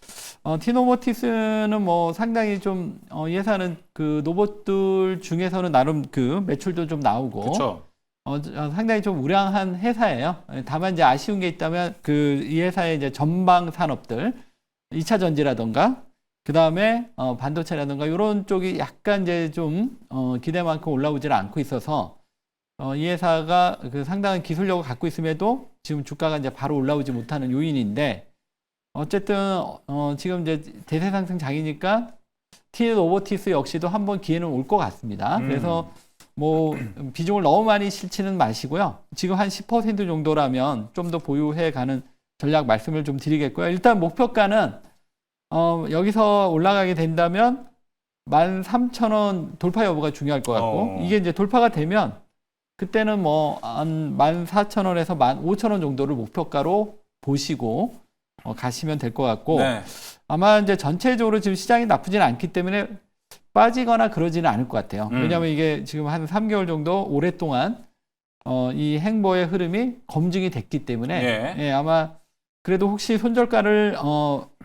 Speaker 2: 티노보티스는 뭐 상당히 좀 예산은 노봇들 중에서는 나름 매출도 좀 나오고
Speaker 1: 그렇죠.
Speaker 2: 상당히 좀 우량한 회사예요. 다만 이제 아쉬운 게 있다면 이 회사의 이제 전방 산업들 2차 전지라던가 그 다음에 반도체라던가 이런 쪽이 약간 이제 좀 기대만큼 올라오질 않고 있어서 이 회사가 상당한 기술력을 갖고 있음에도 지금 주가가 이제 바로 올라오지 못하는 요인인데 어쨌든 지금 이제 대세 상승 장이니까 티노보티스 역시도 한번 기회는 올 것 같습니다. 그래서 뭐 비중을 너무 많이 실지는 마시고요. 지금 한 10% 정도라면 좀 더 보유해 가는 전략 말씀을 좀 드리겠고요. 일단 목표가는 여기서 올라가게 된다면 13,000원 돌파 여부가 중요할 것 같고 이게 이제 돌파가 되면 그때는 뭐 한 14,000원에서 15,000원 정도를 목표가로 보시고 가시면 될 것 같고
Speaker 1: 네.
Speaker 2: 아마 이제 전체적으로 지금 시장이 나쁘지는 않기 때문에 빠지거나 그러지는 않을 것 같아요. 왜냐하면 이게 지금 한 3개월 정도 오랫동안 이 행보의 흐름이 검증이 됐기 때문에 예, 아마 그래도 혹시 손절가를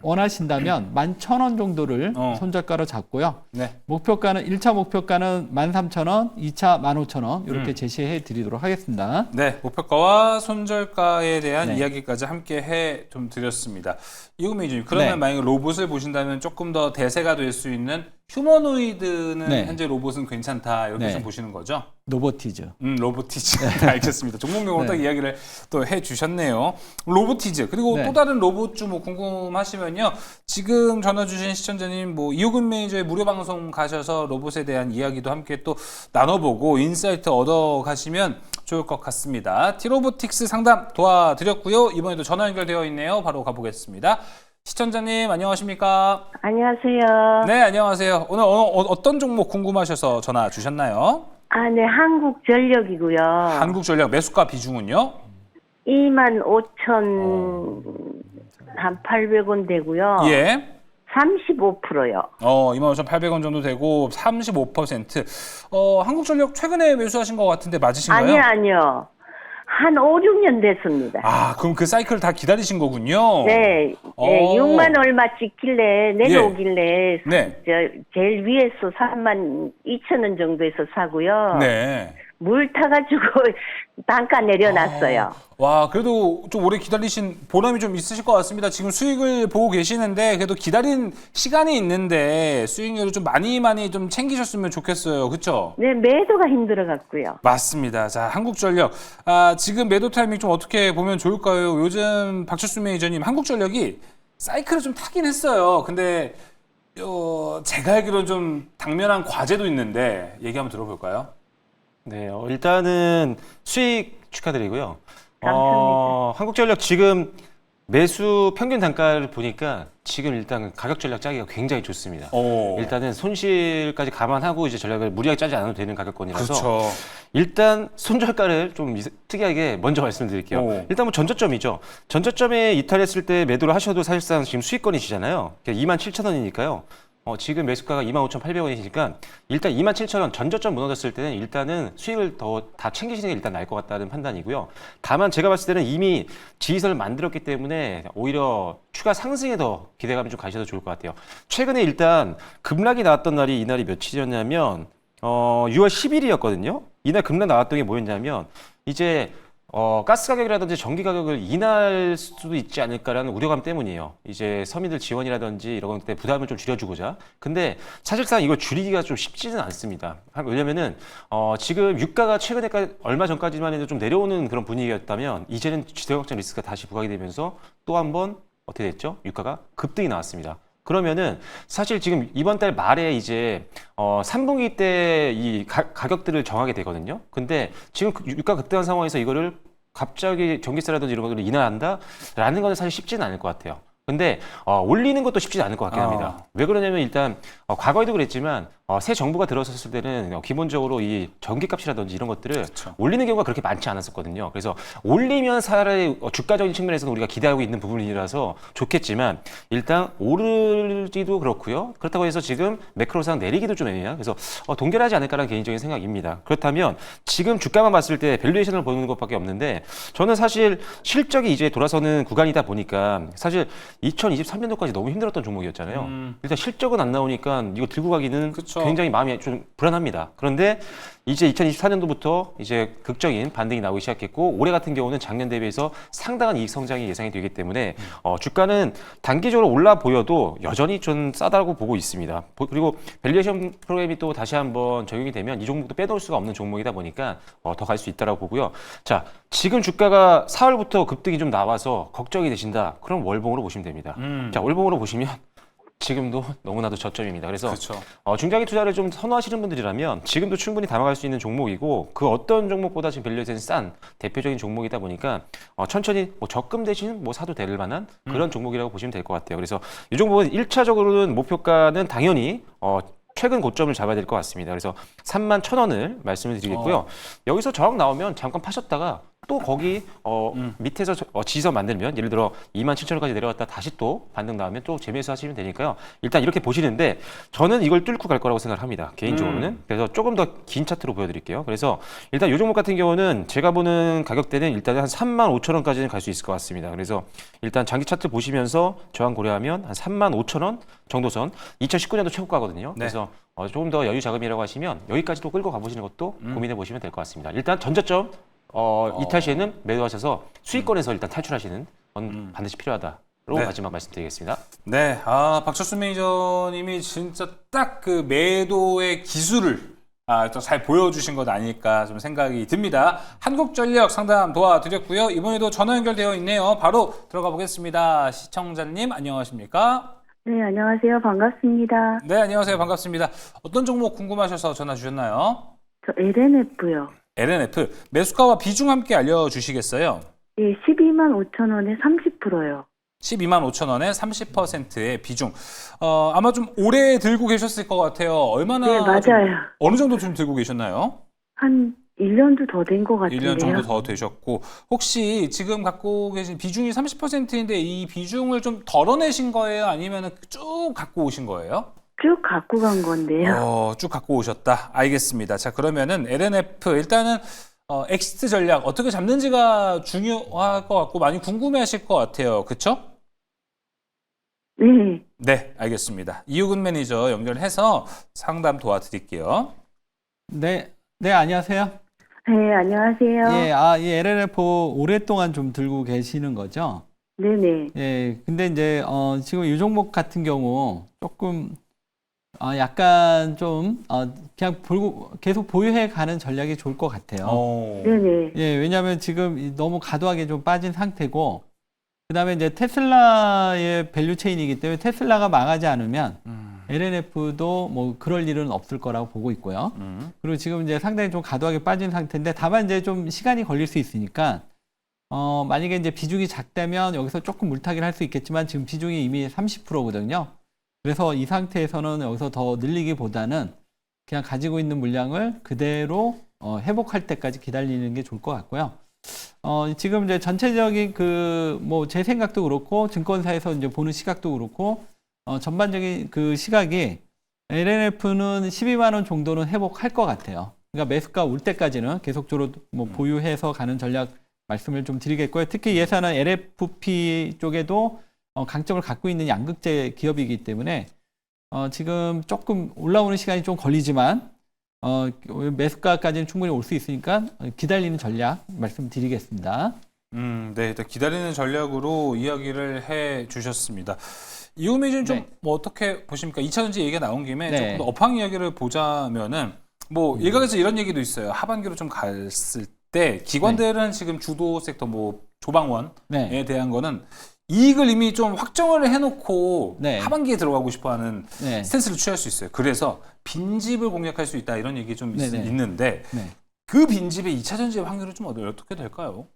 Speaker 2: 원하신다면 11,000원 정도를 손절가로 잡고요.
Speaker 1: 네.
Speaker 2: 목표가는 1차 목표가는 13,000원, 2차 15,000원 이렇게 제시해 드리도록 하겠습니다.
Speaker 1: 네, 목표가와 손절가에 대한
Speaker 2: 네.
Speaker 1: 이야기까지 함께 해 좀 드렸습니다. 이호 매니저님, 그러면
Speaker 2: 네.
Speaker 1: 만약에 로봇을 보신다면 조금 더 대세가 될 수 있는 휴머노이드는
Speaker 2: 네.
Speaker 1: 현재 로봇은 괜찮다 이렇게
Speaker 2: 네.
Speaker 1: 좀 보시는 거죠?
Speaker 2: 노보티즈.
Speaker 1: 로보티즈. 알겠습니다. 종목명으로 딱
Speaker 2: 네.
Speaker 1: 이야기를 또 해주셨네요. 로보티즈. 그리고
Speaker 2: 네.
Speaker 1: 또 다른 로봇주 뭐 궁금하시면요. 지금 전화 주신 시청자님 뭐 이호근 매니저의 무료 방송 가셔서 로봇에 대한 이야기도 함께 또 나눠보고 인사이트 얻어 가시면 좋을 것 같습니다. 티로보틱스 상담 도와드렸고요. 이번에도 전화 연결되어 있네요. 바로 가보겠습니다. 시청자님 안녕하십니까?
Speaker 3: 안녕하세요.
Speaker 1: 네, 안녕하세요. 오늘 어떤 종목 궁금하셔서 전화 주셨나요?
Speaker 3: 아, 네, 한국전력이고요.
Speaker 1: 한국전력 매수가 비중은요?
Speaker 3: 25,000 한 800원 되고요.
Speaker 1: 예.
Speaker 3: 35%요.
Speaker 1: 25,800원 정도 되고 35%. 한국전력 최근에 매수하신 것 같은데 맞으신가요?
Speaker 3: 아니요. 한 5, 6년 됐습니다.
Speaker 1: 아, 그럼 그 사이클 다 기다리신 거군요.
Speaker 3: 네, 네, 6만 얼마 찍길래 내려오길래
Speaker 1: 네.
Speaker 3: 제일 위에서 3만 2천 원 정도에서 사고요.
Speaker 1: 네.
Speaker 3: 물 타가지고 단가 내려놨어요.
Speaker 1: 와, 그래도 좀 오래 기다리신 보람이 좀 있으실 것 같습니다. 지금 수익을 보고 계시는데 그래도 기다린 시간이 있는데 수익률을 좀 많이 좀 챙기셨으면 좋겠어요. 그렇죠?
Speaker 3: 네, 매도가 힘들어갖고요.
Speaker 1: 맞습니다. 자, 한국전력. 지금 매도 타이밍 좀 어떻게 보면 좋을까요? 요즘 박철수 매니저님, 한국전력이 사이클을 좀 타긴 했어요. 근데 제가 알기로는 좀 당면한 과제도 있는데 얘기 한번 들어볼까요?
Speaker 4: 네, 일단은 수익 축하드리고요.
Speaker 3: 감사합니다.
Speaker 4: 한국전력 지금 매수 평균 단가를 보니까 지금 일단 가격 전략 짜기가 굉장히 좋습니다. 일단은 손실까지 감안하고 이제 전략을 무리하게 짜지 않아도 되는 가격권이라서
Speaker 1: 그렇죠.
Speaker 4: 일단 손절가를 좀 특이하게 먼저 말씀드릴게요. 일단 뭐 전저점이죠. 전저점에 이탈했을 때 매도를 하셔도 사실상 지금 수익권이시잖아요. 27,000원이니까요. 지금 매수가가 25,800원이니까 일단 27,000원 전저점 무너졌을 때는 일단은 수익을 더 다 챙기시는 게 일단 나을 것 같다는 판단이고요. 다만 제가 봤을 때는 이미 지지선을 만들었기 때문에 오히려 추가 상승에 더 기대감이 좀 가셔도 좋을 것 같아요. 최근에 일단 급락이 나왔던 날이 이날이 며칠이었냐면 6월 10일이었거든요. 이날 급락 나왔던 게 뭐였냐면 이제 가스 가격이라든지 전기 가격을 인하할 수도 있지 않을까라는 우려감 때문이에요. 이제 서민들 지원이라든지 이런 것 때문에 부담을 좀 줄여주고자. 근데 사실상 이걸 줄이기가 좀 쉽지는 않습니다. 왜냐면은 지금 유가가 최근에까지 얼마 전까지만 해도 좀 내려오는 그런 분위기였다면 이제는 지정학적 리스크가 다시 부각이 되면서 또 한 번 어떻게 됐죠? 유가가 급등이 나왔습니다. 그러면은 사실 지금 이번 달 말에 이제 3분기 때 이 가격들을 정하게 되거든요. 근데 지금 유가 급등한 상황에서 이거를 갑자기 전기세라든지 이런 것들을 인하한다라는 건 사실 쉽지는 않을 것 같아요. 근데 올리는 것도 쉽지 않을 것 같긴 합니다. 왜 그러냐면 일단 과거에도 그랬지만 새 정부가 들어섰을 때는 기본적으로 이 전기값이라든지 이런 것들을
Speaker 1: 그렇죠.
Speaker 4: 올리는 경우가 그렇게 많지 않았었거든요. 그래서 올리면 차라리 주가적인 측면에서는 우리가 기대하고 있는 부분이라서 좋겠지만 일단 오르지도 그렇고요. 그렇다고 해서 지금 매크로상 내리기도 좀 애매해요. 그래서 동결하지 않을까라는 개인적인 생각입니다. 그렇다면 지금 주가만 봤을 때 밸류에이션을 보는 것밖에 없는데 저는 사실 실적이 이제 돌아서는 구간이다 보니까 사실 2023년도까지 너무 힘들었던 종목이었잖아요. 일단 실적은 안 나오니까 이거 들고 가기는
Speaker 1: 그쵸.
Speaker 4: 굉장히 마음이 좀 불안합니다. 그런데 이제 2024년도부터 이제 극적인 반등이 나오기 시작했고 올해 같은 경우는 작년 대비해서 상당한 이익 성장이 예상이 되기 때문에 주가는 단기적으로 올라 보여도 여전히 좀 싸다고 보고 있습니다. 그리고 밸류에이션 프로그램이 또 다시 한번 적용이 되면 이 종목도 빼놓을 수가 없는 종목이다 보니까 더 갈 수 있다라고 보고요. 자, 지금 주가가 4월부터 급등이 좀 나와서 걱정이 되신다. 그럼 월봉으로 보시면 됩니다. 자, 월봉으로 보시면 지금도 너무나도 저점입니다. 그래서
Speaker 1: 그렇죠.
Speaker 4: 중장기 투자를 좀 선호하시는 분들이라면 지금도 충분히 담아갈 수 있는 종목이고 그 어떤 종목보다 지금 밸류에이션이 싼 대표적인 종목이다 보니까 천천히 적금 대신 사도 될 만한 그런 종목이라고 보시면 될 것 같아요. 그래서 이 종목은 1차적으로는 목표가는 당연히 최근 고점을 잡아야 될 것 같습니다. 그래서 31,000원을 말씀을 드리겠고요. 여기서 저항 나오면 잠깐 파셨다가 또 거기 밑에서 지서 만들면 예를 들어 27,000원까지 내려갔다 다시 또 반등 나오면 또 재매수 하시면 되니까요. 일단 이렇게 보시는데 저는 이걸 뚫고 갈 거라고 생각을 합니다. 개인적으로는. 그래서 조금 더 긴 차트로 보여드릴게요. 그래서 일단 이 종목 같은 경우는 제가 보는 가격대는 일단 한 35,000원까지는 갈 수 있을 것 같습니다. 그래서 일단 장기 차트 보시면서 저항 고려하면 한 35,000원 정도선 2019년도 최고가거든요.
Speaker 1: 네.
Speaker 4: 그래서 조금 더 여유 자금이라고 하시면 여기까지 또 끌고 가보시는 것도 고민해 보시면 될 것 같습니다. 일단 전저점 이탈 시에는 매도하셔서 수익권에서 일단 탈출하시는 건 반드시 필요하다로
Speaker 1: 네.
Speaker 4: 마지막 말씀드리겠습니다.
Speaker 1: 네, 박철순 매니저님이 진짜 딱 그 매도의 기술을 잘 보여주신 것 아닐까 좀 생각이 듭니다. 한국전력 상담 도와드렸고요. 이번에도 전화 연결되어 있네요. 바로 들어가 보겠습니다. 시청자님 안녕하십니까?
Speaker 5: 네, 안녕하세요. 반갑습니다.
Speaker 1: 네, 안녕하세요. 반갑습니다. 어떤 종목 궁금하셔서 전화 주셨나요?
Speaker 5: 저 LNF요.
Speaker 1: LNF 매수가와 비중 함께 알려주시겠어요?
Speaker 5: 예, 12만 5천 원에 30%요.
Speaker 1: 12만 5천 원에 30%의 비중. 아마 좀 오래 들고 계셨을 것 같아요. 얼마나?
Speaker 5: 네, 맞아요.
Speaker 1: 좀, 어느 정도 좀 들고 계셨나요?
Speaker 5: 한 1년도 더 된 것 같은데요.
Speaker 1: 1년 정도 더 되셨고 혹시 지금 갖고 계신 비중이 30%인데 이 비중을 좀 덜어내신 거예요? 아니면 쭉 갖고 오신 거예요?
Speaker 5: 쭉 갖고 간 건데요.
Speaker 1: 쭉 갖고 오셨다. 알겠습니다. 자, 그러면은 LNF 일단은 엑시트 전략 어떻게 잡는지가 중요할 것 같고 많이 궁금해하실 것 같아요. 그렇죠?
Speaker 5: 네.
Speaker 1: 네, 알겠습니다. 이유근 매니저 연결해서 상담 도와드릴게요.
Speaker 2: 네, 안녕하세요.
Speaker 5: 네, 안녕하세요.
Speaker 2: 이 LNF 오랫동안 좀 들고 계시는 거죠?
Speaker 5: 네네.
Speaker 2: 예, 근데 이제 지금 이 종목 같은 경우 조금 약간 좀 그냥 계속 보유해 가는 전략이 좋을 것 같아요.
Speaker 5: 네네.
Speaker 2: 예, 왜냐하면 지금 너무 과도하게 좀 빠진 상태고, 그다음에 이제 테슬라의 밸류 체인이기 때문에 테슬라가 망하지 않으면 LNF도 뭐 그럴 일은 없을 거라고 보고 있고요. 그리고 지금 이제 상당히 좀 과도하게 빠진 상태인데 다만 이제 좀 시간이 걸릴 수 있으니까 만약에 이제 비중이 작다면 여기서 조금 물타기를 할 수 있겠지만 지금 비중이 이미 30%거든요. 그래서 이 상태에서는 여기서 더 늘리기보다는 그냥 가지고 있는 물량을 그대로 회복할 때까지 기다리는 게 좋을 것 같고요. 지금 이제 전체적인 제 생각도 그렇고 증권사에서 이제 보는 시각도 그렇고 전반적인 그 시각이 LNF는 12만 원 정도는 회복할 것 같아요. 그러니까 매수가 올 때까지는 계속적으로 뭐 보유해서 가는 전략 말씀을 좀 드리겠고요. 특히 예산은 LFP 쪽에도 강점을 갖고 있는 양극재 기업이기 때문에 지금 조금 올라오는 시간이 좀 걸리지만 매수가까지는 충분히 올 수 있으니까 기다리는 전략 말씀드리겠습니다.
Speaker 1: 네, 일단 기다리는 전략으로 이야기를 해 주셨습니다. 이ሁ미 좀
Speaker 2: 네.
Speaker 1: 뭐 어떻게 보십니까? 2차전지 얘기가 나온 김에
Speaker 2: 네.
Speaker 1: 조금 더 업황 이야기를 보자면은 뭐 일각에서 이런 얘기도 있어요. 하반기로 좀 갔을 때 기관들은 지금 주도 섹터 뭐 조방원에
Speaker 2: 네.
Speaker 1: 대한 거는 이익을 이미 좀 확정을 해놓고
Speaker 2: 네.
Speaker 1: 하반기에 들어가고 싶어하는
Speaker 2: 네.
Speaker 1: 스탠스를 취할 수 있어요. 그래서 빈집을 공략할 수 있다 이런 얘기 좀
Speaker 2: 네네.
Speaker 1: 있는데
Speaker 2: 네.
Speaker 1: 그 빈집의 2차 전지의 확률은 좀 어떻게 될까요?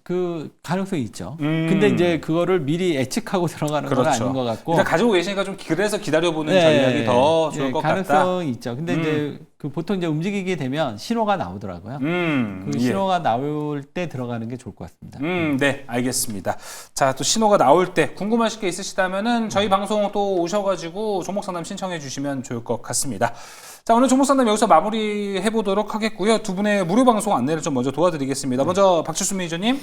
Speaker 2: 그 가능성이 있죠.
Speaker 1: 음.
Speaker 2: 근데 이제 그거를 미리 예측하고 들어가는 건
Speaker 1: 그렇죠.
Speaker 2: 아닌 것 같고.
Speaker 1: 일단 가지고 계시니까 좀 그래서 기다려보는 전략이 더 좋을 것 같다.
Speaker 2: 가능성이 있죠. 근데 이제 그 보통 이제 움직이게 되면 신호가 나오더라고요. 그
Speaker 1: 예.
Speaker 2: 신호가 나올 때 들어가는 게 좋을 것 같습니다.
Speaker 1: 네, 알겠습니다. 자, 또 신호가 나올 때 궁금하실 게 있으시다면은 저희 방송 또 오셔가지고 종목 상담 신청해 주시면 좋을 것 같습니다. 자, 오늘 종목 상담 여기서 마무리해 보도록 하겠고요. 두 분의 무료 방송 안내를 좀 먼저 도와드리겠습니다. 먼저 박철수 매니저님.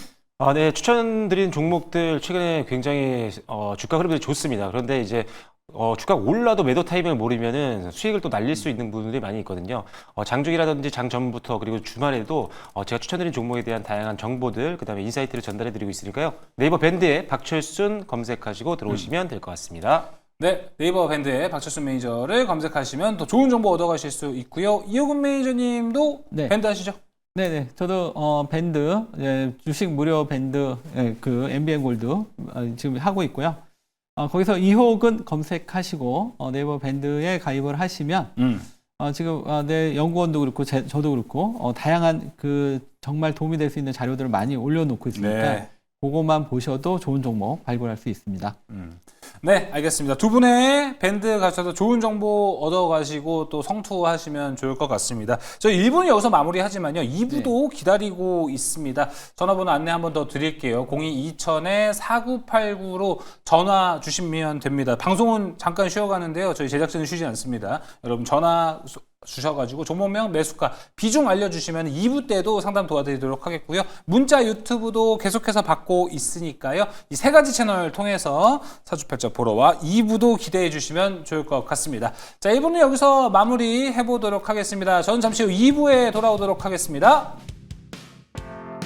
Speaker 4: 네, 추천드린 종목들 최근에 굉장히 주가 흐름이 좋습니다. 그런데 이제 주가가 올라도 매도 타이밍을 모르면은 수익을 또 날릴 수 있는 부분들이 많이 있거든요. 장중이라든지 장 전부터 그리고 주말에도 제가 추천드린 종목에 대한 다양한 정보들, 그다음에 인사이트를 전달해드리고 있으니까요. 네이버 밴드에 박철순 검색하시고 들어오시면 될 것 같습니다.
Speaker 1: 네, 네이버 밴드에 박철수 매니저를 검색하시면 더 좋은 정보 얻어가실 수 있고요. 이호근 매니저님도
Speaker 2: 네.
Speaker 1: 밴드 하시죠?
Speaker 2: 네네. 저도 밴드 주식 무료 밴드 그 MBN 골드 지금 하고 있고요. 거기서 이호근 검색하시고 네이버 밴드에 가입을 하시면 지금 내 연구원도 그렇고 저도 그렇고 다양한 그 정말 도움이 될 수 있는 자료들을 많이 올려놓고 있으니까
Speaker 1: 네.
Speaker 2: 그것만 보셔도 좋은 종목 발굴할 수 있습니다.
Speaker 1: 네, 알겠습니다. 두 분의 밴드 가셔서 좋은 정보 얻어가시고 또 성투하시면 좋을 것 같습니다. 저희 1부는 여기서 마무리하지만요. 2부도 기다리고 있습니다. 전화번호 안내 한번 더 드릴게요. 02-2000-4989로 전화 주시면 됩니다. 방송은 잠깐 쉬어가는데요. 저희 제작진은 쉬지 않습니다. 여러분 전화 주셔가지고 종목명, 매수가, 비중 알려주시면 2부 때도 상담 도와드리도록 하겠고요. 문자 유튜브도 계속해서 받고 있으니까요. 이 세 가지 채널 통해서 사주팔자 보러 와 2부도 기대해 주시면 좋을 것 같습니다. 자, 1부는 여기서 마무리 해보도록 하겠습니다. 저는 잠시 후 2부에 돌아오도록 하겠습니다.